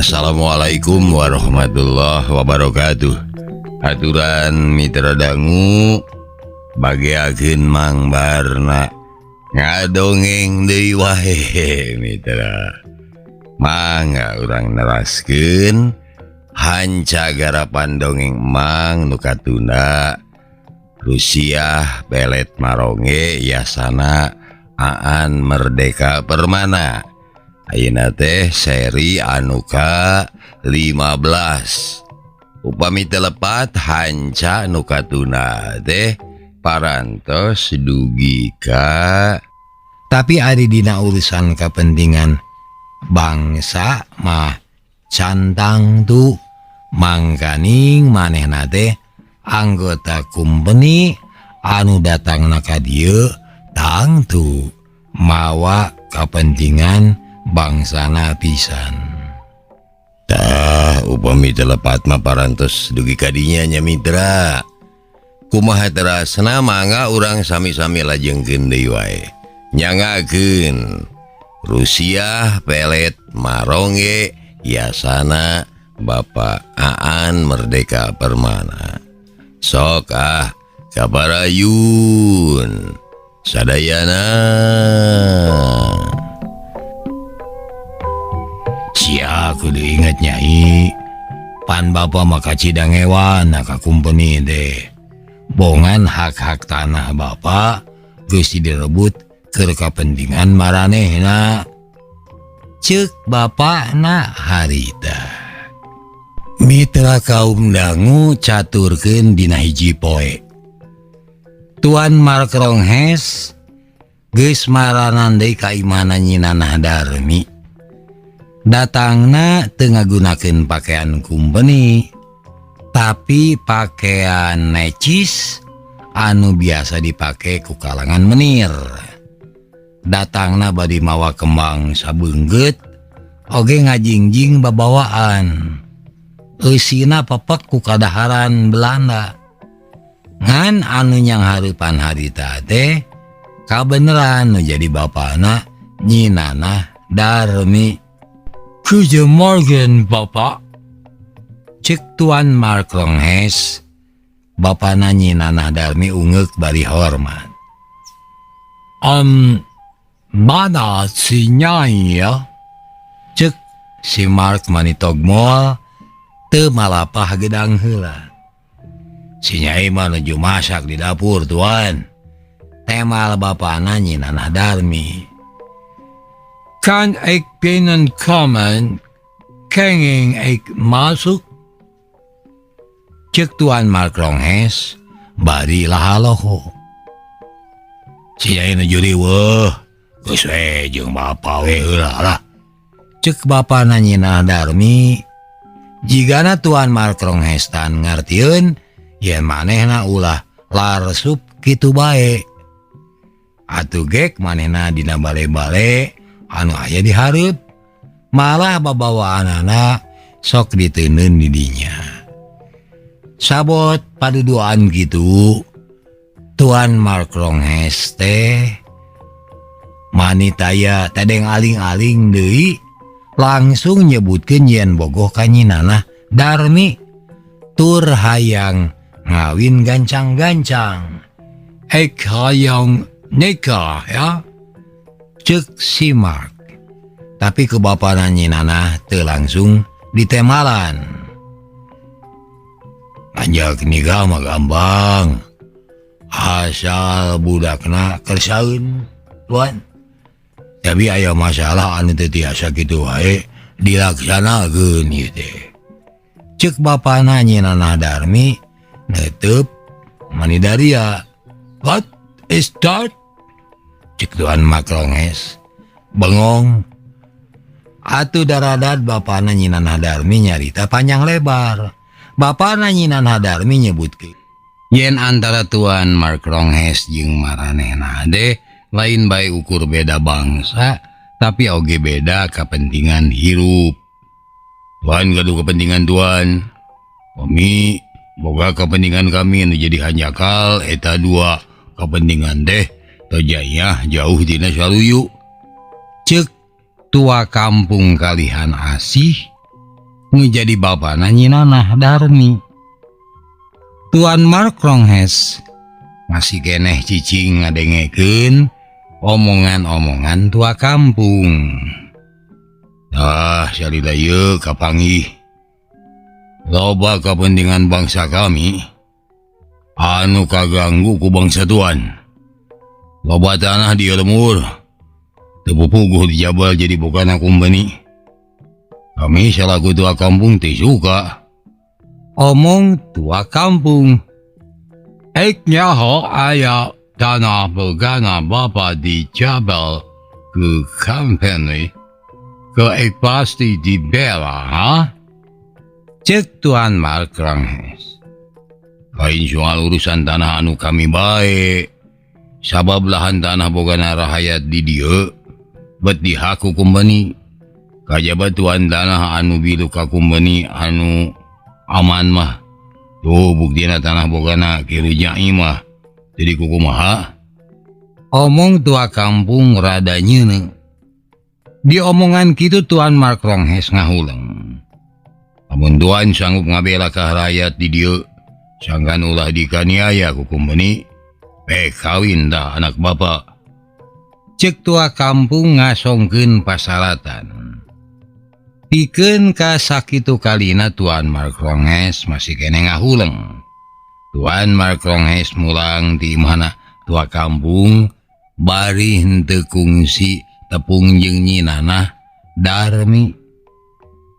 Assalamualaikum warahmatullahi wabarakatuh. Aturan mitra dangu bagiakeun Mang Barna ngadongeng deui wae mitra. Mangga urang neraskeun hanca garapan dongeng Mang nu katunda Rusia pelet maronge yasana Aan Merdeka Permana. Ayeuna teh seri anuka 15. Upami telepat hanca nu katuna teh parantos dugi ka, tapi ari dina urusan kepentingan bangsa mah cantang tu mangkaning manehna teh anggota company anu datangna ka dieu tangtu mawa kepentingan bangsana pisan. Tah upami telepat mah parantos dugi kadinya nya mitra. Kumaha terasna mangga urang sami-sami lajengkeun deui wae. Nyangakeun Rusia pelet maronge yasana Bapak Aan Merdeka Permana. Sok kabarayun sadayana. Sia kudu inget nyai, pan bapa maka cidang hewan ka company deh. Bongan hak-hak tanah bapa geus direbut keur kepentingan maranehna. Ceuk bapana harita. Mitra kaum dangu caturkeun dina hiji poe. Tuan Mark Ronghes geus maranan deui ka imana nyinanah Darmi. Datangna teu ngagunakeun pakaian company, tapi pakaian necis anu biasa dipake ku kalangan menir. Datangna badi mawa kembang sabeunggeut oge ngajingjing babawaan. Eusina pepek ku kadaharan Belanda. Ngan anu nyang hareupan harita teh kabeneran nu jadi bapana nyinana Darmi. Guten Morgen, Bapak. Cek Tuan Mark Ronghes, bapana nyinanah Darmi ungeuk bari hormat. Mana si Nyai ya? Cek si Mark manitogmol teu malapah gedang heula. Si Nyai mah nuju masak di dapur, Tuan. Temal bapana nyinanah Darmi. Kan ik binnenkomen, kenging ik masuk? Cek Tuan Mark Ronghes, bari lahaloho. Si Nyai nuju riweuh, geus we jeung bapa we heula lah. Cek bapa nyinanah Darmi, jigana Tuan Mark Ronghes tan ngartieun yen manehna ulah larsup kitu bae. Atuh gek manehna dina bale-bale anu aya di hareup, malah babawaanana sok diteuneun di dinya. Sabot paduduan gitu, Tuan Mark Ronghes teh manitaya tadeng aling-aling deui langsung nyebutkeun yen bogoh ka nyinanah Darmi tur hayang ngawin gancang-gancang. Ek hayang nikah ya, cek si Mark. Tapi ke bapana nyinanah teu langsung ditemalan. Anjak nikah mah gampang, asal budakna kersaeun, Tuan. Tapi aya masalah anu teu tiasa kitu wae dilaksanakeun ieu teh. Cek bapana nyinanah Darmi neuteub manidaria. What is that? Cek Tuan Mark Ronghes bengong. Atuh daradad bapana nyinanah Darmi nyarita panjang lebar. Bapana nyinanah Darmi nyebutkeun yen antara Tuan Mark Ronghes jeung maranehna teh lain bae ukur beda bangsa, tapi oge beda kepentingan hirup. Tuan gaduh kepentingan Tuan. Kami boga kepentingan kami nu jadi hanjakal eta dua kepentingan teh tojaya jauh dina saluyu. Cek tua kampung kalihan asih jadi bapak nanyi Nanah Darmi. Tuan Mark Ronghes masih keneh cicing ngadengekeun omongan-omongan tua kampung. Salila ieu kapanggih. Loba kepentingan bangsa kami anu kaganggu ku bangsa tuan. Loba tanah di lemur teu puguh di jabal jadi bukan kumbani. Kami selaku tua kampung teh suka. Omong tua kampung. Nyaho aya tanah begana bapa di jabal ke company ke pasti dibela, ha? Cek Tuan Mark Ronghes. Lain soal urusan tanah anu kami baik. Sabab lahan tanah bogana rahayat di dieu bet dihaku kumbani. Kajabat tuan tanah anu bilu ka kumbani anu aman mah. Tuh buktina tanah bogana kirujai mah. Jadi kukumaha? Omong tua kampung rada nyeuneu. Di omongan kitu Tuan Mark Ronghes ngahuleng. Amun tuan sanggup ngabela ka rakyat di dieu, sangkan ulah dikaniaya ku kumbani, kawin dah anak bapak. Cek tua kampung ngasongkeun pasalatan. Pikeun ka sakitu kalina Tuan Mark Ronghes masih kene ngahuleng. Tuan Mark Ronghes mulang di mana tua kampung bari henteu kungsi tepung jeung Nyi Nanah Darmi.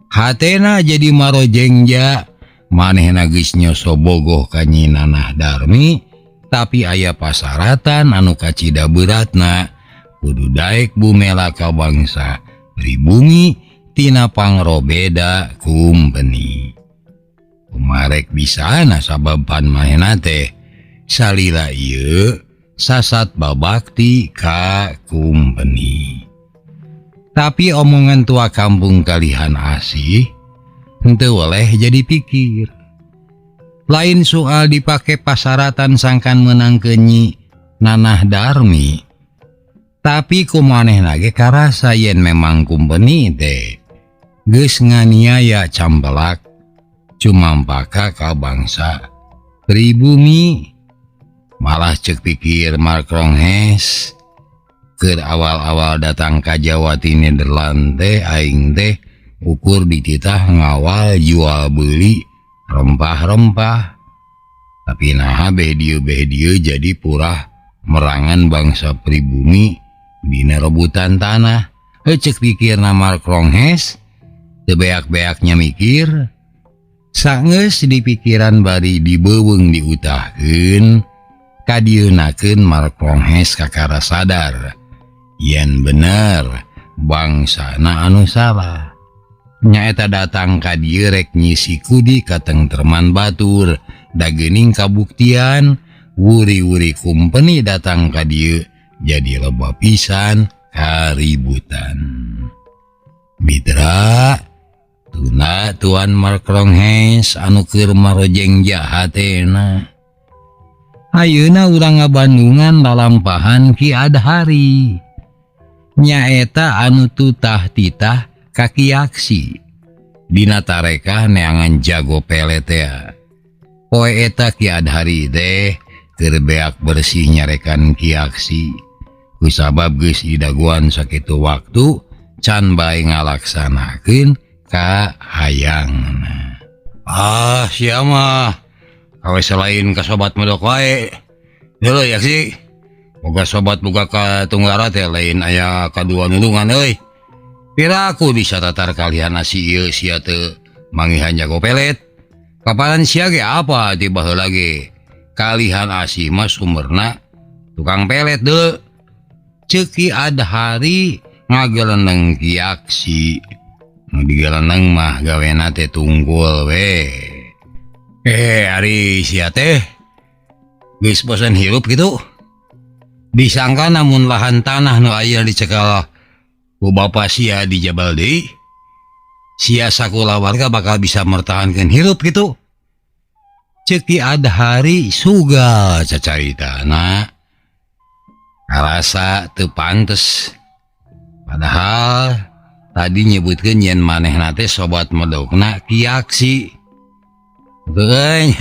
Hatena jadi marojengja manehna geus nyoso bogoh ka Nyi Nanah Darmi, tapi aya pasaratan anu kacida beratna kudu daek bumela ka bangsa pribumi tina pangrobeda kumpeni. Kumarek bisana sabab pan manehna teh salila ieu sasat babakti ka kumpeni. Tapi omongan tua kampung kalihan asih henteu oleh jadi pikir. Lain soal dipake pasaratan sangkan menang ke Nyi Nanah Darmi. Tapi kumanehna ge karasa yen memang kumpeni teh geus nganiaya cambelak cumampaka ka bangsa pribumi. Malah cek pikir Mark Ronghes, keur awal-awal datang ka Jawa ti Nederland teh aing teh ukur dititah ngawal jual beli rempah-rempah. Tapi nah behdieu jadi purah merangan bangsa pribumi dina rebutan tanah. Cek pikirna Mark Ronghes, teu beak-beaknya mikir. Saeus di pikiran bari dibeuweung diutahkeun, kadieunnakeun Mark Ronghes kakara sadar yen bener bangsana anu salah. Nyaeta datang ka dieu rek nyisi kudi katengtreman batur da geuning kabuktian wuri-wuri kumpeni datang ka dieu jadi loba pisan kaributan. Mitra tuna Tuan Mark Ronghes anu keur marojengja hatena. Ayeuna urang ngabandungan lalampahan Ki Adhari. Nyaeta anu tutah titah kaki aksi dina tarekah neangan jago pelet ya. Poe eta Ki Adhari teh keur beak bersih nyarekan ki aksi. Kusabab geus didaguan sakitu waktu can bae ngalaksanakeun ka hayangna. Sia mah kawe selain ka sobat medok wae. Deuleuh ya sih. Boga sobat boga ka tunggara teh lain aya kadua nulungan euy. Piraku disatatar kalian asi ieu sia teu mangihan jago pelet. Kapalan sia ge apa ti baheula ge. Kalihan asi mah sumberna tukang pelet deuleuh. Ceuk Ki Adhari ngageleneng ki aksi. Nu digeleneng mah gawena teh tunggul we. Ari sia teh geus bosan hirup gitu. Disangka namun lahan tanah nu aya dicekal ku bapa sia di Jabal deui, sia sakula warga bakal bisa mertahankeun hirup gitu. Ceuk Ki Adhari sugal cacaritana. Karasa teu pantes. Padahal tadi nyebutkeun yen manehna teh sobat medokna Kiaksi. Teu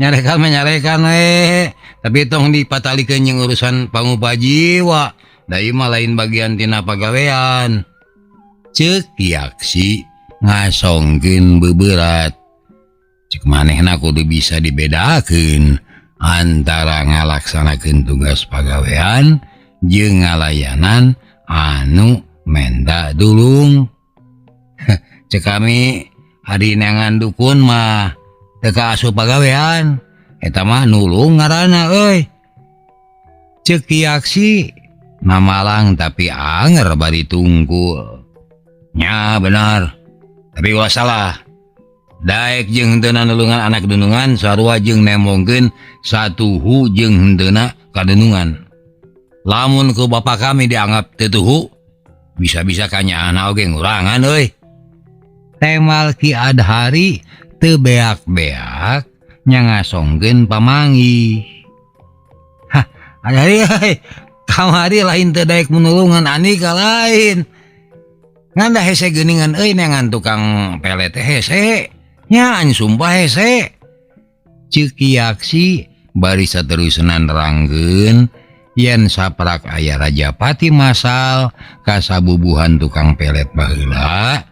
nyarekan we, tapi tong dipatalikeun jeung urusan pangupa jiwa, da ieu mah lain bagian tina pagawean. Ceuk Kiaksi ngasongkeun beuberat. Cek manehna kudu bisa dibedakeun antara ngalaksanakeun tugas pagawean jeung ngalayanan anu menda dulung. Cek kami hari neangan dukun mah teka asup pagawean, eta mah nulung ngaranna euy. Ceuk Kiaksi namalang tapi anger bari tungkul. Nya benar, tapi ulah salah. Daek jeung henteu nulungan anak dunungan sarua jeung nemongkeun satuhu jeung henteuna kadunungan. Lamun ku bapa kami dianggap teutuhu, bisa-bisa kanyaana oge ngurangan euy. Temal Ki Adhari teu beak-beak nya ngasongkeun pamanggi. Hah, Adhari euy, kamari lain teu daek menulungan anika lain. Ngan da hese geuningan euy neangan tukang pelet teh hese. Nya an sumpah hese. Ceuk Kiaksi bari saterusna nerangkeun yen saprak aya Rajapati masal kasabubuhan tukang pelet baheula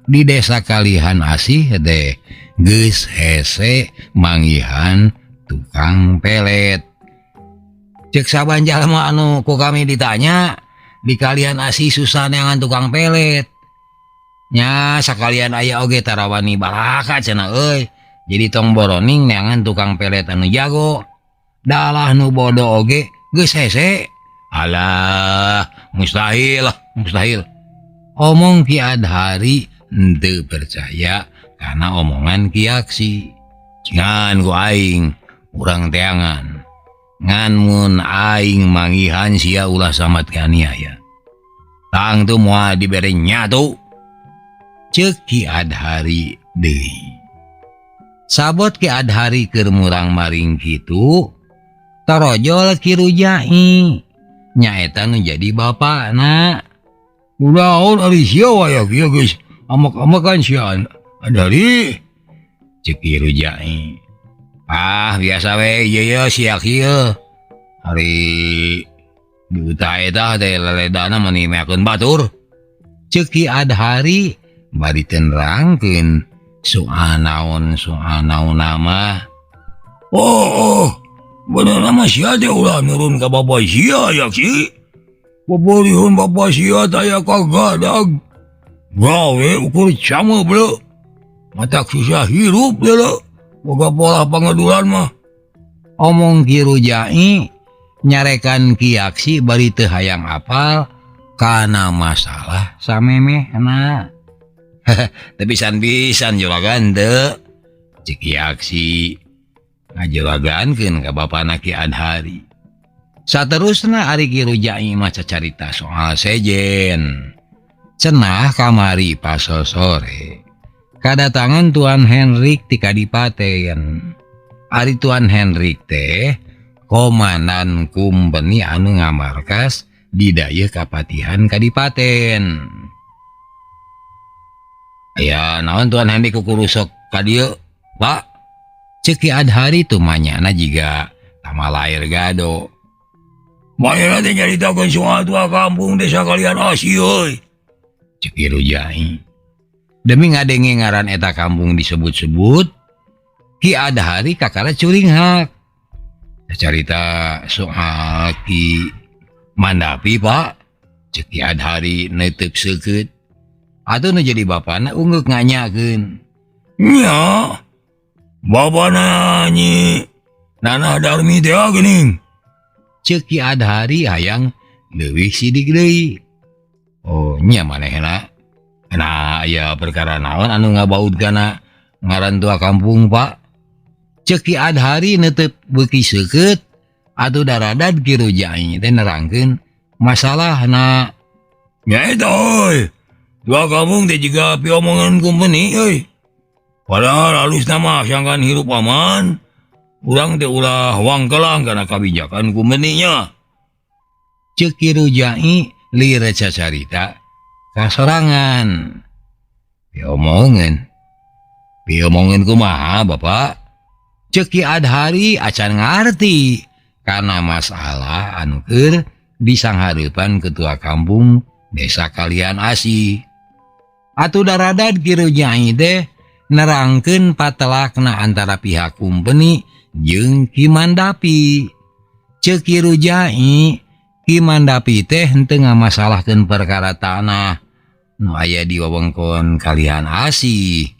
di desa Kalihan Asih teh geus hese manggihan tukang pelet. Ceuk saban jalma anu ku kami ditanya di Kalihan Asih susah neangan tukang pelet. Nya sakalian aya oge tarawani balaka cenah euy. Jadi tong boroning neangan tukang pelet anu jago. Dalah nu bodoh oge geus hese. Alah, mustahil. Omong Ki Adhari henteu percaya karena omongan Kiaksi. Ngan ku aing urang teangan. Ngan mun aing manggihan sia ulah samat kaniaya. Tang tu moal dibere nyatu. Ceuk Ki Adhari deui. Sabot Ki Adhari keur murang maring kitu, tarojol Ki Rujai. Nyaeta nu jadi bapana. Udaon ari sia waya kieu geus amak-amakan sia Adhari. Ceuk Ki Rujai. Biasa we ieu sia kieu. Ari duta eta teh leledana meuni meakeun batur. Ceuk Ki Adhari bari nerangkeun soal naon nama. Oh, bener nama sia teh ulah nurun ka bapa sia ya Ki. Paborihun bapa sia taya kagadag. Gawe ukur cama bro. Mata susah hirup bro. Boga pola pangadulan mah. Omong Ki Rujai nyarekan Kiaksi bari teu hayang apal kana masalah samemehna. Tapi pisan juragan teu. Ceuk Kiaksi ngajuragankeun ka bapana Ki Adhari. Saterusna ari Ki Rujai maca carita soal sejen. Cenah kamari pas sore kadatangan Tuan Henrik ti Kadipaten. Ari Tuan Henrik teh komandan kumpeni anu ngamarkas di daya Kapatihan Kadipaten. Ya naon Tuan Henrik kukurusok ka dieu, Pak? Ceuk Ki Adhari tu manyana jiga tama lair gado. Mayana teh nyaritakeun soal tua kampung desa Kalihan Asih euy. Ceuk Ki Rujai. Demi ngadenge ngaran eta kampung disebut-sebut, Ki Adhari kakara curing hak. Carita soal Ki Mandapi, Pak. Ceuk Ki Adhari neuteuk seukeut. Atuh nu jadi bapana ungguk nganyakeun. Nya, bapana nyi Nanah Darmi teh geuning. Ceuk Ki Adhari hayang leuwih sidik deui. Oh, nya manehna. Nah, aya perkara naon anu ngabaud kana ngaran tua kampung, Pak? Ceuk Ki Adhari neuteuk beuki seukeut. Atuh daradad Ki Rujai teh nerangkeun masalahna. Nya eta euy. Tua kampung teh jiga piomongan kumpeni euy. Padahal halusna mah sangkan hirup aman. Urang teh ulah wangkelang kana kabijakan kumpeninya. Ceuk Ki Rujai lieu carita kasorangan. Piomongan kumaha Bapak? Ceki adhari acan ngarti karena masalah anu keur disanghareupan ketua kampung desa kalian Asih. Atuh daradad Kiru Nyai teh nerangkeun patelakna antara pihak kumpeni jeung Kimandapi. Ceuk Kiru Nyai, Kimandapi teh henteu ngamasalahkeun perkara tanah nu aya di wewengkon kalian Asih.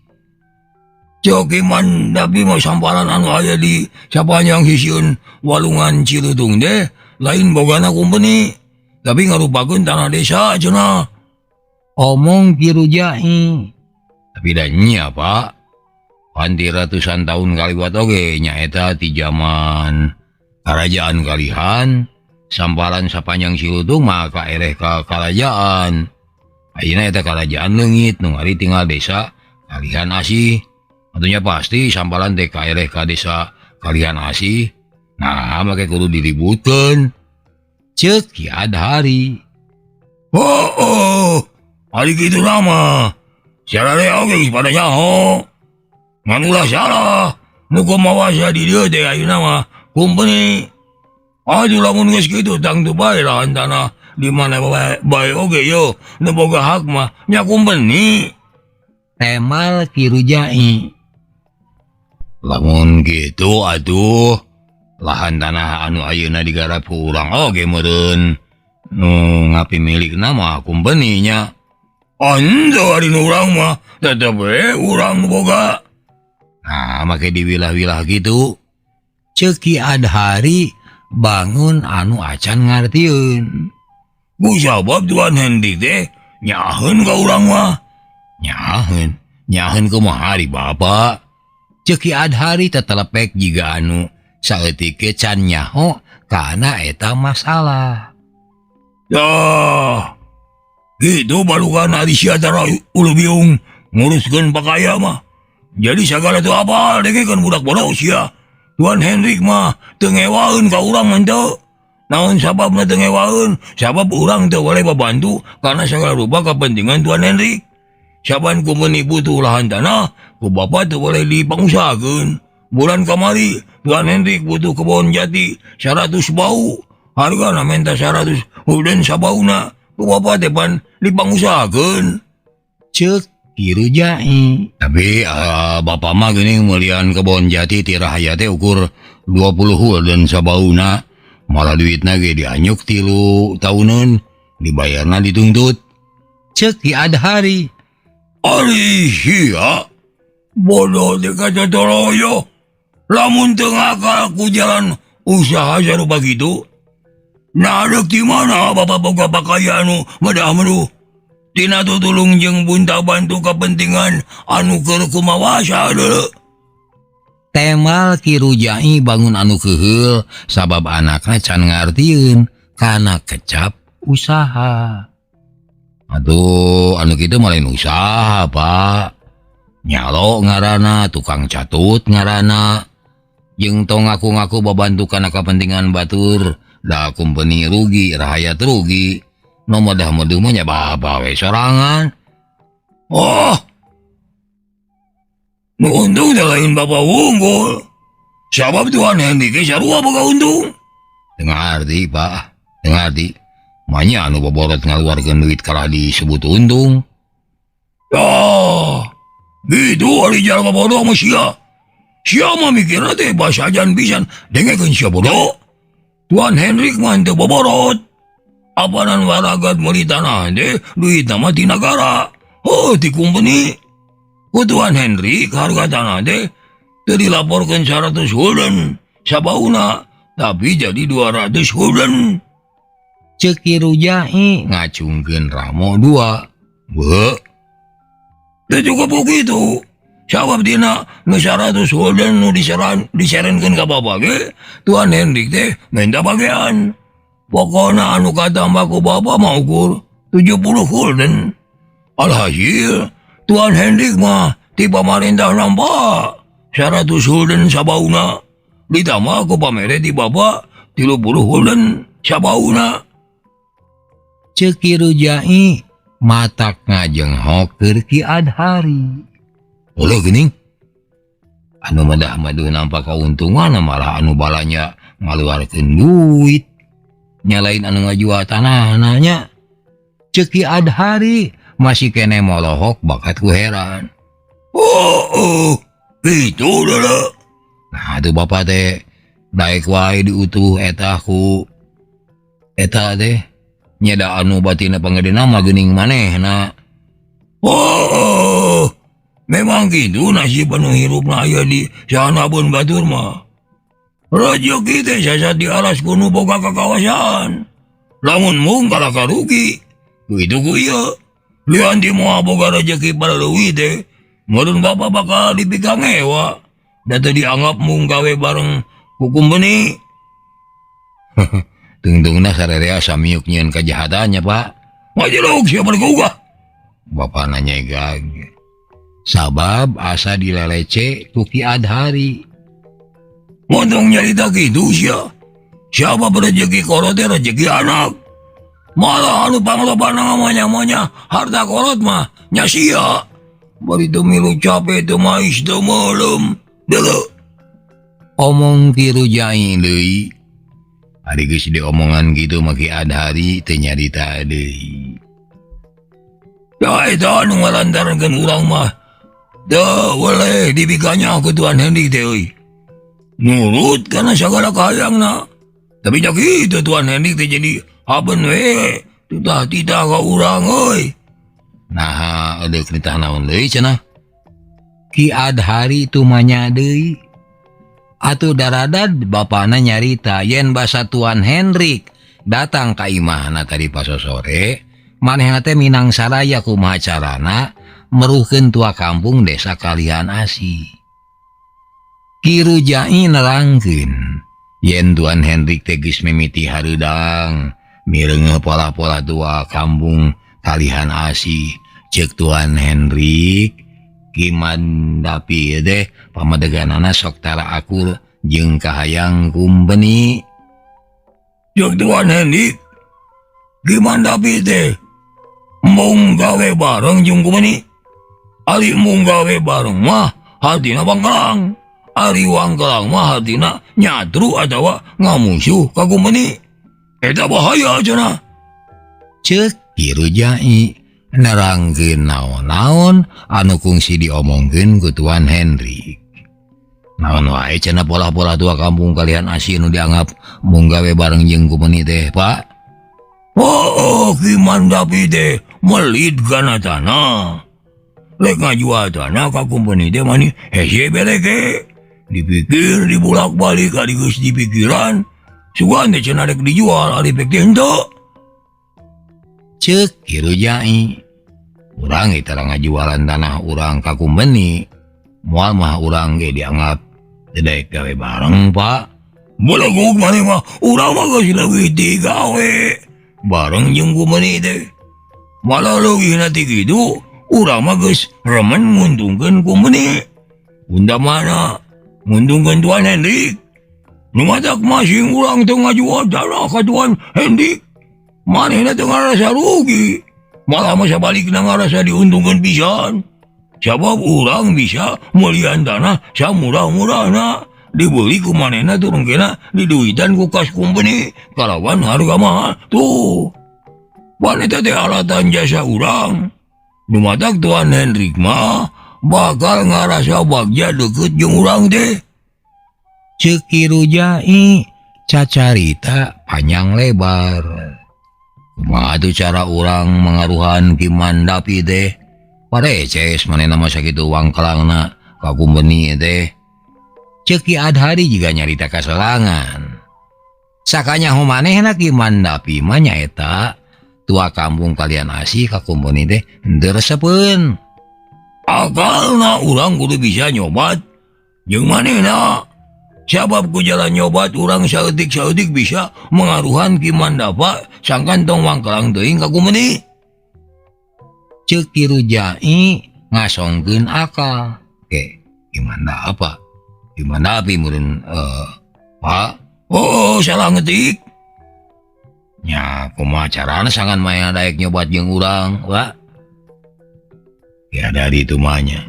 Ceuk Kimandapi mah samparan anu aya di sapanjang hisieun walungan Ciletung teh lain bogana kumpeni, tapi ngarupakeun tanah desa cenah. Omong Kiru Nyai. Tapi nya Pak, panti ratusan tahun kaliwat oge nyaeta ti zaman kerajaan kalihan, samparan sapanjang Ciletung mah kaereh ka kerajaan. Ayeuna eta kerajaan leungit nu ari tinggal desa kalihan Asih. Atunya pasti samparan teh kaereh ka desa kalihan Asih. Nah, make kudu diributkeun. Ceuk Ki Adhari. Oh. Ari kitu nama, sarare oge pada nyaho. Manulah salah, nu kumawasa di dieu teh ayeuna mah kumpeni. Aju lamun geus kitu tang teu bae lahan tanah di mana bae oge yo, nu boga hak mah nya kumpeni. Temal Kiru Nyai. Lamun kitu atuh, lahan tanah anu ayeuna digarap ku urang oge meureun. Nu ngapi milikna mah kumpeni nya. Ando ari nu urang mah tetep urang nu boga. Nah, make di wilah-wilah gitu. Ceuk Ki Adhari bangun anu acan ngartieun. Ku sabab Tuan Hendrik teh nyaheun ka urang mah. Nyaheun kumaha ari Bapak? Ceuk Ki Adhari tetelepek jiga anu saeutik ke can nyaho kana eta masalah. Gitu balukan ari siatara ulu biung nguruskeun pakaya mah. Jadi sagala tu apa dekeun budak bodoh sia. Tuan Hendrik mah teu ngewaeun ka urang mah teu. Naon sababna teu ngewaeun? Sabab urang teu boleh babantu karena sagala rupa kepentingan Tuan Hendrik. Saban kumpeni butuh lahan tanah, ku bapa teu boleh dipangusahakeun. Bulan kamari Tuan Hendrik butuh kebon jati 100 bau. Hargana menta 100 huden sabauna. Ku bapa depan dipangusahakeun. Ceuk Kiru Nyai. Tapi Bapak mah geuning meulieun kebon jati ti Rahaya teh ukur 20 huden sabauna. Malah duitna ge dianyuk 3 tahuneun, dibayarna dituntut. Ceuk Ki Adhari. Ari sia bodoh teh kaca toloyo. Lamun teu ngakal ku jalan usaha sarupa kitu. Nadek di mana Bapak boga pakaya anu madah-menuh? Tina tutulung jeung bunta bantu kepentingan anu keur kumawasa deuleu. Temal Kiru Nyai bangun anu keuheul sabab anakna can ngartieun kana kecap usaha. Aduh, anu kitu mah lain usaha, Pak. Nyalo ngaranna, tukang catut ngaranna. Jeung tong ngaku-ngaku babantu kana kepentingan batur. Da kumpeni rugi, Rahayat rugi. Nu modah-modah mah nya Bapak we sorangan. Oh. Nu untung teh lain Bapak unggul. Sabab Tuan Hendrik ge sarua boga untung. Teu ngarti, Pak. Teu ngarti. Manya anu boborot ngaluarkeun duit kalah disebut untung. Gitu ari jalma bodoh mah sia. Sia mah mikirna teh basajan pisan dengekeun sia bodoh. Tuan Hendrik mah teu boborot. Apanan waragat meuli tanah teh duitna mah ti nagara. Oh, ti kumpeni. Ku Tuan Hendrik harga tanah teh teu dilaporkeun 100 gulden sabauna, tapi jadi 200 gulden. Ceuk Kiru Nyai ngacungkeun ramo 2. Beuh. Teu cukup kitu. Sabab dina nu 100 gulden nu diserenkeun ka Bapak ge, Tuan Hendrik teh minta bagean. Pokona anu katambah ku Bapak mah ukur 70 gulden. Alhasil, Tuan Hendrik mah ti pamarentah nampak 100 gulden sabauna. Ditambah ku pamere ti Bapak 30 gulden sabauna. Ceuk Kiru Nyai matak ngajenghok keur Ki Adhari. Ulah geuning. Anu madah madu nampak kauntungan malah anu balanya ngaluarkeun duit. Nyalain anu ngajual tanahna nya. Ceuk Ki Adhari masih kene molohok bakat ku heran. Oh, itu dulu. Nah, tuh bapak teh daek wae diutuh eta ku eta teh nyeda anu batina panggedena mah geuning manehna. Oh, memang gitu nasib anu hirupna aya di sanabeun batur mah. Rezeki teh sasat di alas kuno boga kakawasan. Lamun mung kalah karugi. Kitu ku ieu. Lian di moal boga rezeki paleuwih teh, meureun bapak bakal dipikang ewa. Da teu dianggap mung gawe bareng hukum beuni. Tungtungna sarerea samiuk nyieun kajahatannya, Pak. Majeluk siapa digugah? Bapak nanya gag. Sabab asa dilelece ku Ki Adhari. Montong nyarita kitu sia. Siapa berejeki korot teh rezeki anak. Malah anu panglobana ngamanya-manya harta korot mah nya sia. Bari teu milu capek teu mais teu meulem. Dulu. Omong Ki Rujai deui. Ari geus diomongan kitu mah Ki Adhari teu nyarita deui. Ya eta anu ngalantarankeun urang mah teu boleh dibikanya ku Tuan Hendy teh euy. Nurut kana sagala kahayangna. Tapi nya kitu Tuan Hendy teh jadi haben we titah-titah ka urang euy. Nah, edeuk nitah naon deui cenah? Ki Adhari tu manya deui. Atuh daradad bapana nyarita yen basa Tuan Hendrik datang ka imahna tadi pas sore, manehna teh minang saraya kumaha carana meruhkeun tua kampung desa Kalihan Asih. Ki Rujai nerangkeun yen Tuan Hendrik teh geus mimiti hareudang mireungeun pola-pola tua kampung Kalihan Asih. Ceuk Tuan Hendrik Ki Mandapi teh pamadeganana sok tara akur jeung kahayang kumbeni. Jeung Tuan Hendik Ki Mandapi teh mung gawe bareng jeung kumbeni. Ari mung gawe bareng mah hartina bangkelang. Ari wangkelang mah hartina nyatru atawa ngamusuh ka kumbeni. Eta bahaya cenah. Ceuk Ki Rujai nerangkeun naon-naon anu kungsi diomongkeun ku Tuan Hendrik. Naon wae cenah pola-pola tua kampung Kalihan Asih nu dianggap mung gawe bareng jeung kumbeni teh, Pak? Oh, Ki Mandapi teh melit kana tanah. Lek ngajual tanah ka kumbeni teh mani hese beleke. Dipikir dibulak-balik ari geus dipikiran. Sugan teh cenah rek dijual ari pek teh henteu. Ceuk Ki Rujai. Urang eta ngajualan tanah urang ka kumbeni. Moal mah urang ge dianggap teu daek gawe bareng, Pak. Beleguk maneh mah urang mah geus leuwih digawe bareng jeung kumbeni teh. Malah leuwihna ti kitu, urang mah geus remen nguntungkeun kumbeni. Unda mana nguntungkeun Tuan Hendik. Nu matak masing urang teu ngajual tanah ka Tuan Hendik. Manehna teu ngarasa rugi. Malah mah sabalikna ngarasa diuntungkeun pisan. Sabab urang bisa meulieun tanah samurah-murahna. Dibeli ku manehna teu rengkena diduitan ku kas kumbeni kalawan harga mahal. Tuh. Wanita teh alatan jasa urang. Nu matak Tuan Hendrik mah bakal ngarasa bagja deukeut jeung urang teh. Ceuk Ki Rujai cacarita panjang lebar. Kumaha atuh cara urang mangaruhan Ki Mandapi teh? Pareces manehna mah sakitu wangkelangna ka kumbeni teh. Ceuk Ki Adhari juga nyarita kasolangan. Sakanyaho manehna Ki Mandapi mah nyaeta tua kampung Kalihan Asih ka kumbeni teh henteu resepeun. Akalna urang kudu bisa nyobat jeung manehna. Sabab ku jalan nyobat urang saeutik-saeutik bisa mengaruhan Ki Mandapa sangkan tong wangkelang teuing ka kumbeni. Ceuk Ki Rujai ngasongkeun akal. Gimana apa? Gimana api meureun Pak? Oh, salah ngetik. nya kumaha carana sangan maya daek nyobat jeung urang wa ya dari itu mahnya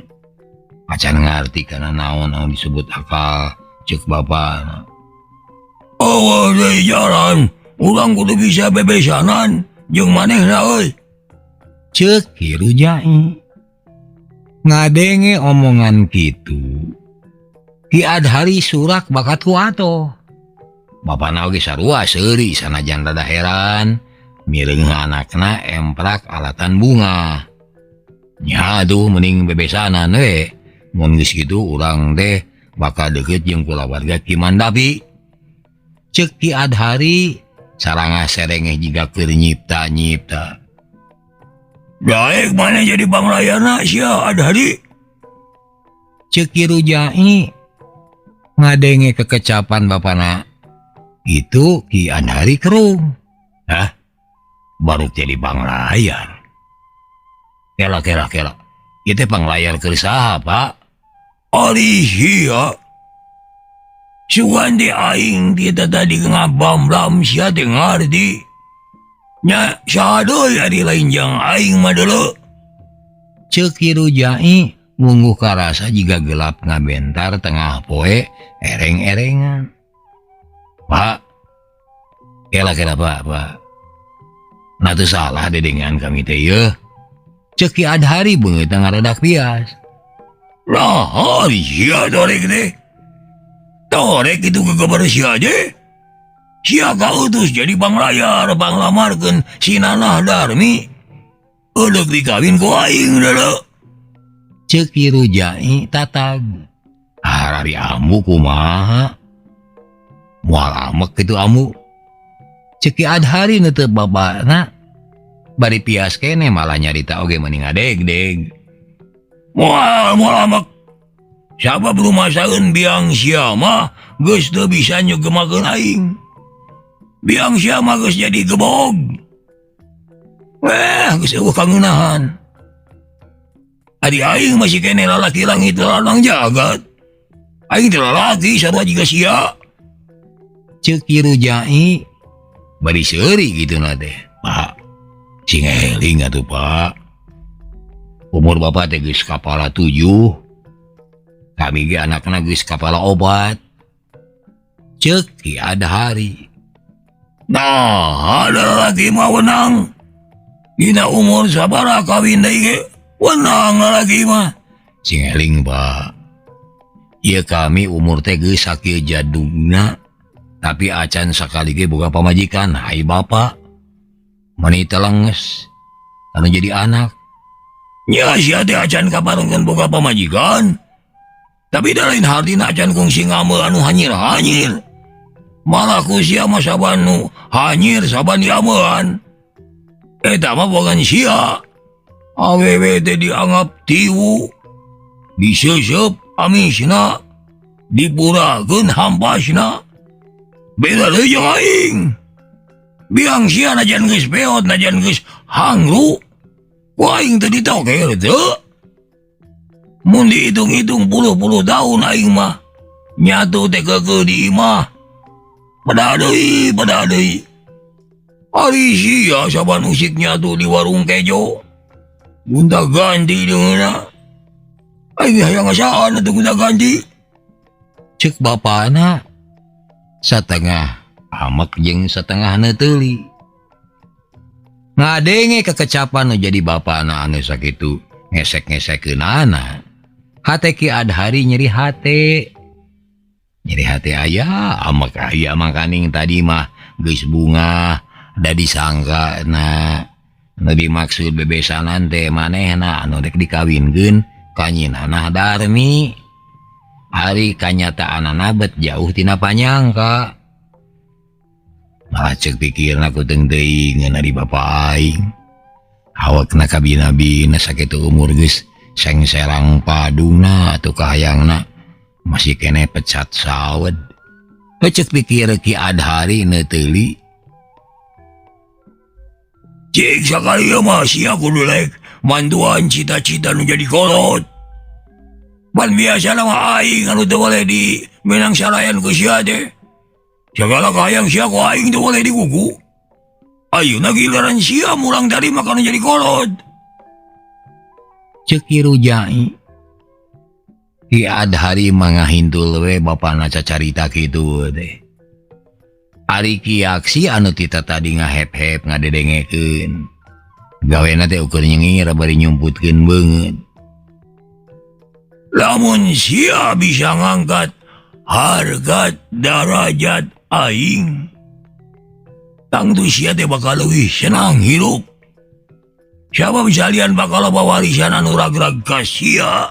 acan ngarti kana naon disebut akal cek bapak. Oh, dari jalan urang kudu bisa bebesanan jeung manehna euy. Cek Kiru Jai. Ngadenge omongan kitu. Ki Adhari surak bakat kuato. Bapana oge sarua seuri sanajan rada heran mireung anakna emprak alatan bunga. Nya tuh mending bebesanan we. Mun geus kitu urang teh bakal deukeut jeung kulawarga Ki Mandapi. Cek Ki Adhari saranga serengeh jiga keur nyipta-nyipta. Daek mana jadi panglayana sia Adhari? Cek Kiru Jai ngadenge kekecapan bapana. Itu Ki Adhari kerung. Hah? Baru jadi panglayar. Kela. Ieu teh panglayar keur saha, Pak? Ari sia. Sugan di aing kita tadi ngabam-bam sia teh ngarti. Nya sadeui ari lain jang aing mah deuleu. Ceuk Kiru Jai mungguh karasa jiga gelap ngabentar tengah poe ereng-erengan. Pak, kela Pak. Nah teu salah dedengan kami teh yeuh. Ceuk Ki Adhari beungeut ngaradak pias. Lah, sia dorek teh. Torek itu kegeber sia aja. Sia kautus jadi panglayar panglamarkeun si Nanah Darmi. Euleuh dikawin ku aing deuleu. Ceuk Kiru Jai tatag. Harari amu kumaha? Moal amek kitu amu. Ceuk Ki Adhari neuteub babana. Bari pias kene malah nyarita oge mending ngadeg-deg. Moal amek. Sabab rumasaeun biang sia mah geus teu bisa nyugemakeun aing. Biang sia mah geus jadi gebog. Geus eueuh kangeunahan. Ari aing masih kene lalaki langit lanang jagat. Aing teh lalaki sarua jiga sia. Ceuk Kiru Jai bari seuri kituna teh. Pak, sing eling atuh Pak. Umur bapak teh geus kapala 7. Kami ge anakna geus kapala obat. Ceuk Ki Adhari. Nah, ada lagi mah wenang. Dina umur sabaraha kawin deui ge wenang lagi mah. Sing eling Pak. Ieu kami umur teh geus sakieu jadugna. Tapi acan sakali ge boga pamajikan. Hai bapak. Mani telenges. Anu jadi anak. Nya sia teh acan kaparengkeun boga pamajikan. Tapi da lain hartina acan kungsi ngame anu hanyir-hanyir. Malah ku sia mah saban nu hanyir saban diamean. Eta mah bogan sia. Awewe teh dianggap tiwu. Diseuseup amisna. Dipurakeun hampasna. Beda deui jeung aing. Biang sia najan geus beot, najan geus hangru. Ku aing teh ditoker teu. Mun dihitung-hitung puluh-puluh tahun aing mah nyatu teh keke di imah. Pada deui. Ari sia saban usik nyatu di warung kejo. Gunta ganti deungeuna. Aing hayang ngasaan atuh gunta ganti. Ceuk bapana satengah amek jeung satengah neuteuli. Ngadenge kekecapan nu jadi bapana anu sakitu ngesek-ngesekeun anak. Hate Ki Adhari nyeri hate. Nyeri hate aya, amek aya makaning tadi mah geus bunga da disangka na nu dimaksud bebesanan teh manehna anu rek dikawinkeun ka Nyi Nanah Darmi. Ari kanyataanana bet jauh tina panyangka. Malah ceuk pikirna ku teuing teuing ngeuna di bapa aing. Awakna kabina-bina sakitu umur geus sengserang paduna atuh kahayangna masih kene pecat sawed. Ceuk pikir Ki Adhari neuteuli. Cik sakali mah sia kudu laek mantuan cita-cita nu jadi kolot. Pan biasa mah aing anu teu boleh di menang salayan ku sia teh. Segala kahayang sia ku aing teu boleh digugu. Ayeuna giliran sia mulang tadi makan jadi kolot. Cek Ki Rujai. Ki Adhari mangahintul we bapana cacarita kitu teh. Ari Ki Aksi anu tita tadi ngahep-hep ngadedengekeun. Gawena teh ukur nyengir bari nyumputkeun beungeut. Lamun sia bisa ngangkat harga darajat aing, tangtu sia teh bakal leuwih senang hirup. Siapa bisa lian bakal bawarisan anu rag-rag ka sia.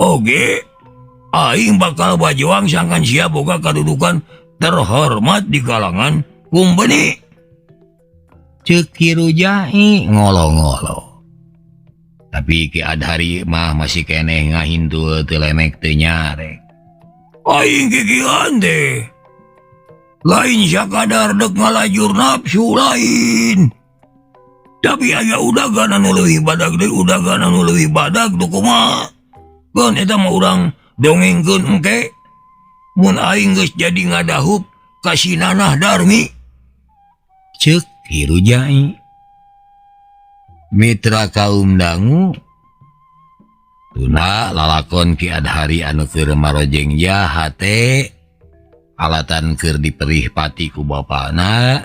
Oge, aing bakal bajuang sangkan sia boga kadudukan terhormat di kalangan kumpeni. Cek Ki Rujai ngolo-ngolo. Tapi Ki Adhari mah masih keneh ngahintul teu lemek teu nyarek. Aing kikian teh lain sakadar dek ngalajur nafsu lain. Tapi aya udagan anu leuwih badag deui, udagan anu leuwih badag tuh kumaha. Kan eta mah urang dongengkeun engke. Mun aing geus jadi ngadahup ka si Nanah Darmi. Ceuk Ki Rujai. Mitra kaum dangu tuna lalakon Ki Adhari anu keur marojeng jahat teh alatan keur diperih pati ku bapana.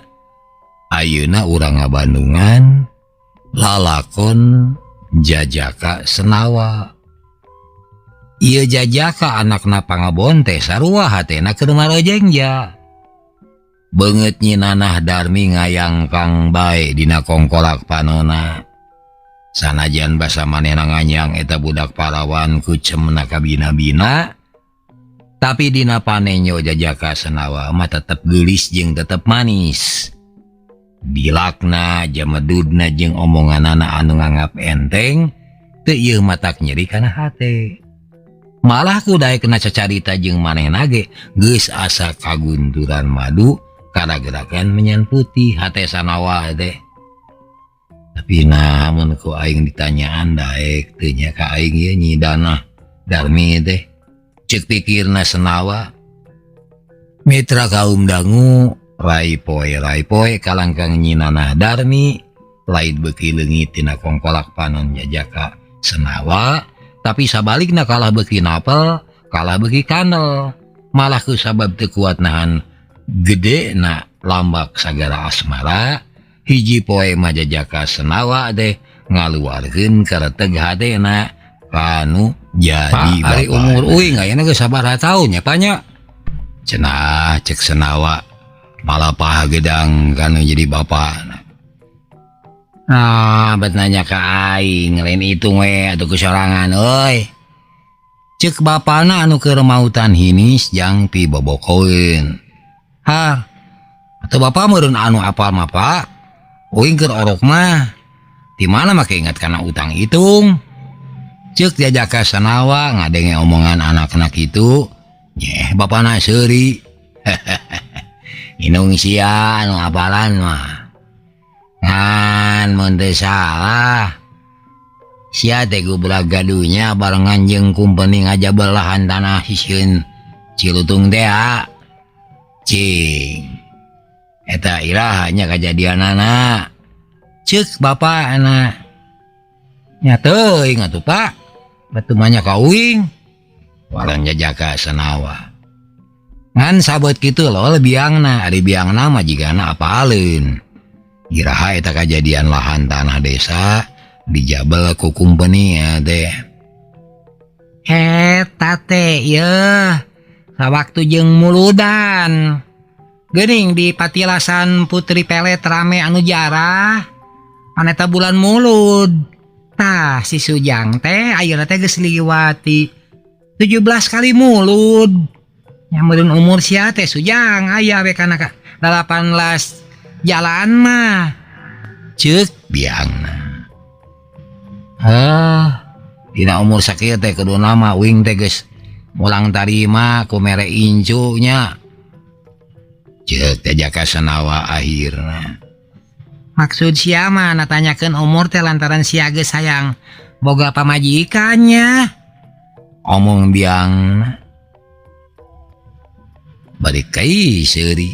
Ayeuna urang ngabandungan lalakon Jajaka Senawa. Ieu Jajaka anakna Pangabon teh sarua hatena keur marojeng ja. Beungeut nyi Nanah Darmi ngayang kang bae dina kongkolak panona. Sanajan basa manehna nganyang eta budak parawan ku cemna kabina-bina, tapi dina panenyo Jajaka Senawa mah tetep geulis jeung tetep manis. Dilakna, jamedudna jeung omonganana anu nganggap enteng, teu ieu matak nyeri kana hate. Malah ku daekna cacarita jeung manehna ge geus asa kagunturan madu kana gerakan menyan putih hate Sanawa teh. Tapi namun ku aing ditanyaan daek teu nya ka aing ieu nyi Nanah Darmi teh. Ceuk pikirna Senawa. Mitra kaum dangu rai-poe kalangkang nyi Nanah Darmi lain beuki leungit tina kongkolak panon Jajaka Senawa, tapi sabalikna kalah beuki napel, kalah beuki kanel. Malah ku sabab teu kuat nahan gedena lambak sagara asmara. Hiji poe mah Jajaka Senawa teh ngaluarkeun kareteg hatena kanu jadi bapa. Ari umur uing ayeuna geus sabaraha taun nya tanya. Cenah cek Senawa malah paha gedang kanu jadi bapana. Bet nanya ka aing lain itu we atuh kesorangan euy. Cek bapana anu keur mautan hinis jang pi bobokoeun. Atuh bapa meureun anu apal mah Pak. Uing keur orok mah di mana mah keinget kana utang hitung. Ceuk Jajaka Senawa ngadenge omongan anakna kitu, nyeh bapana seuri. Inung sia anu apalan mah. Ngan mun teu salah sia teh gubrak gadunya barengan jeung kumpeni ngajabel lahan tanah sisieun Cilutung teh. Cing. Eta iraha nya kajadianana. Ceuk bapana. Nya teuing atuh Pak. Batu mah nya ka uing. Walang Jajaka Senawa. Ngan sabet kitu lol biangna, ari biangna mah jigana apaleun. Iraha eta kajadian lahan tanah desa dijabel ku kumpeni ya teh. Eta teh yeuh sawaktu jeung muludan. Geuning di patilasan Putri Pelet rame anu jarah. Aneta bulan mulud. Tah si Sujang teh ayeuna teh geus liwati 17 kali mulud. Nyameureun umur sia teh Sujang aya we kana 18 jalan mah. Ceuk biangna. Dina umur sakieu teh kuduna mah uing teh geus mulang tarima ku mere incu nya. Ceuk Jajaka Senawa akhirna. Maksud sia mah natanyakeun umur teh lantaran sia geus sayang boga pamajikannya. Omong biangna. Bari kai seuri.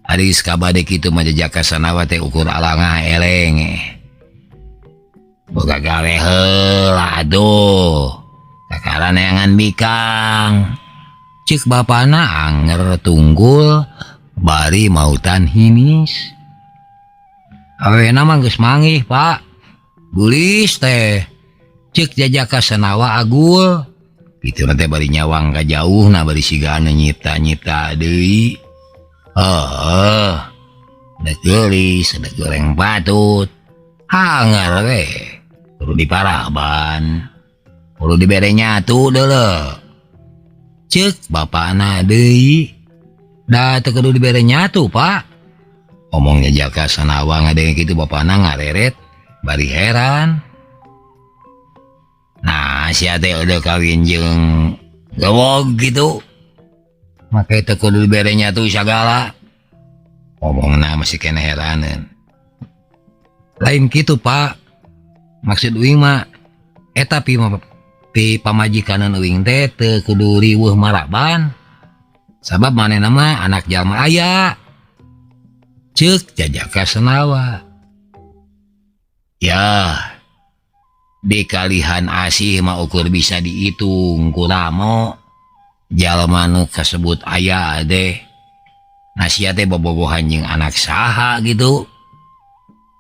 Aris kabade kitu majajaka sanawa teh ukur alangah eleng. Boga gawe heula aduh. Kakara neangan bikang. Cik bapana anger tunggul bari mautan hinis. Awena mah geus mangih, Pak. Gulis teh. Cik jajaka sanawa agul. Kitu teh bari nyawang ka jauh na bari sigana nyita-nyita deui. Udah gelis, udah goreng patut. Hanger we. Kudu diparaban. Kudu dibere nyatu deuleu. Cek bapana deui. Da teu kudu dibere nyatu, Pak. Omongnya jaka sanawa ngadenge kitu bapana ngareret bari heran. Nah, sia teh udah kawin jeung gawog gitu. Make teu kudu dibere nyatu sagala. Omongna masih kena heraneun. Lain kitu, Pak. Maksud uing mah eta pi pamajikaneun uing teh teu kudu riweuh maraban. Sabab manehna mah anak jalma aya. Ceuk jajaka senawa. Ya, dikalihan asih mah ukur bisa dihitung kuramo. Jalma nu kasebut aya deh. Nasia teh bobogohan jeung anak saha gitu.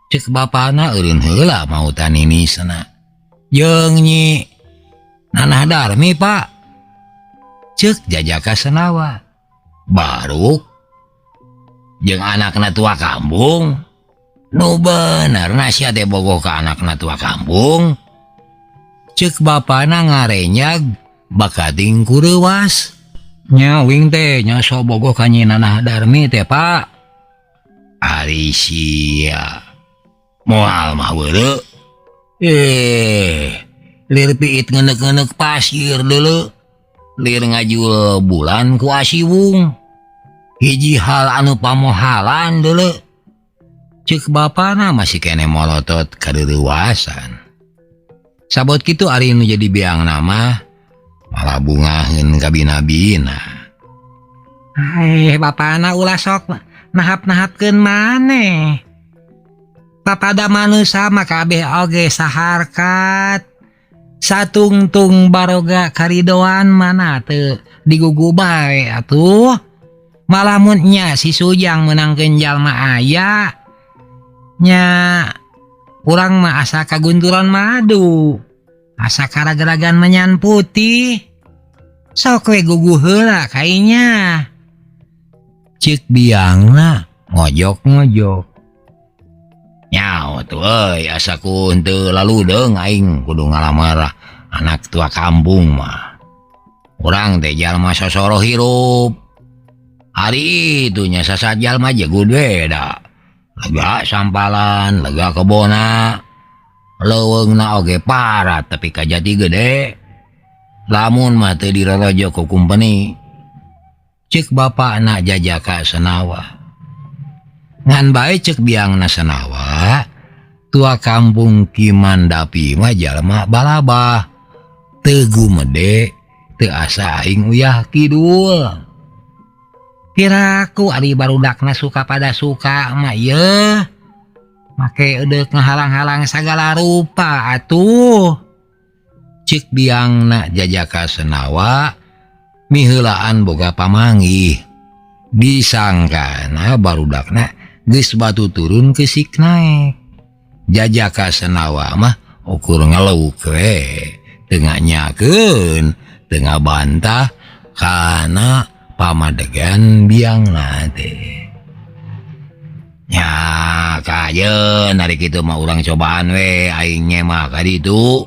Cek bapana eureun heula mautan ini sana. Jeung nyi Nanah Darmi, Pak. Cek jajaka senawa. Baruk jeung anakna tua kampung. Nu bener nasia teh bogoh ka anakna tua kampung. Cek bapana ngarenyag bakating kureuwas. Nya wing teh nya so bogoh ka nyi Nanah Darmi teh, Pak. Ari sia moal mah weureu. Lir piit ngenek-ngenek pasir deuleu. Lir ngajul bulan ku asiwung. Hiji hal anu pamohalan deuleu. Ceuk bapana masih kene molotot kadeurewasan. Sabot kitu ari nu jadi beang nama malah bungaheun ka bina-bina. Bapana ulah sok nahap-nahapkeun maneh. Papada manusia mah kabeh oge saharkat. Satungtung baroga karidoan mana teu digugu bae atuh. Malah mun nya si Sujang menangkeun jalma aya. Nya urang mah asa kagunturan madu. Asa karagaragan menyan putih. Sok we gugu heula kainya. Cik biangna ngojok-ngojok. Nyao tuh asa ku henteu lalu deung aing kudu ngalamar anak tua kampung mah. Urang teh jalma sosoro hirup. Hari itu nya sasat jalma jegun beda. Lega sampalan, lega kebona. Leuweungna oge parat tapi kajati gede. Lamun mah teu dirorojo ku kumpeni. Cek bapakna jajaka senawa. Ngan bae cek biangna senawa. Tua kampung Kimandapi mah jalma balabah. Teu gumede, teu asa aing uyah kidul. Kiraku ari barudakna suka pada suka mah yeuh. Make eudeuh ngahalang-halang sagala rupa atuh. Cik biangna jajaka senawa miheulaan boga pamanggih. Disangkana barudakna geus batu turun ke sik naek. Jajaka senawa mah ukur ngeleuk we. Teu nganyakeun, teu ngabantah kana pamadegan biangna teh. Nya kajeun ari kitu mah urang cobaan we aing mah ka ditu.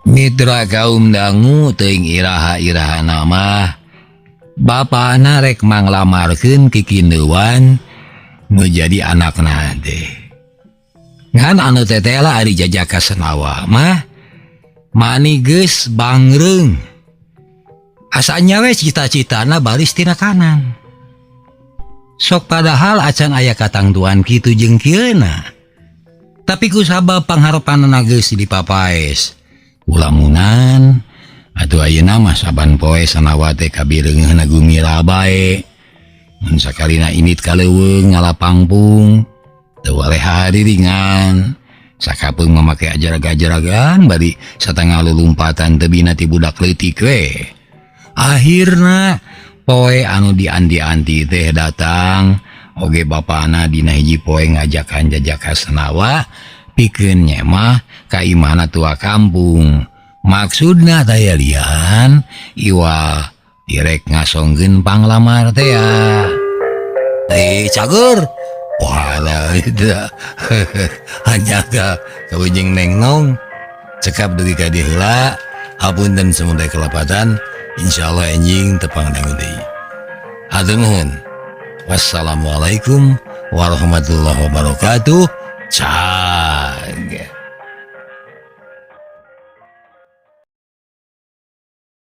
Mitra kaum dangu teuing iraha-irahana mah bapana rek manglamarkeun kikindeuan nu jadi anakna teh. Ngan anu tetela ari jajaka senawa mah mani geus bangreung. Asanya we cita-citana baris tina kanan. Sok padahal acan aya katangtuan kitu jeung kieuna. Tapi ku sabab pangharepanna geus dipapaes. Ulamunan atuh ayeuna mah saban poe sanawa teh kabireungeunna gumira bae. sakalina init kaleuweung ngalapangpung teu waleh hadiringan sakapeung memakai ajaraga-ajaragan bari satengah lulumpatan teu bina ti budak leutik we. Akhirna poe anu dianti-anti teh datang oge bapana dina hiji poe ngajakan jajaka senawa pikeun nyemah ka imahna tua kampung. Maksudna taya lian iwa direk ngasongkeun panglamar teh ya. Cager. Walah itu hanya kawujeng neng nong cekap dugi ka dieu heula hapunten samudaya kelapatan insyaallah enjing tepang dangu deui. Hatur nuhun. Wassalamualaikum warahmatullahi wabarakatuh. Ciao.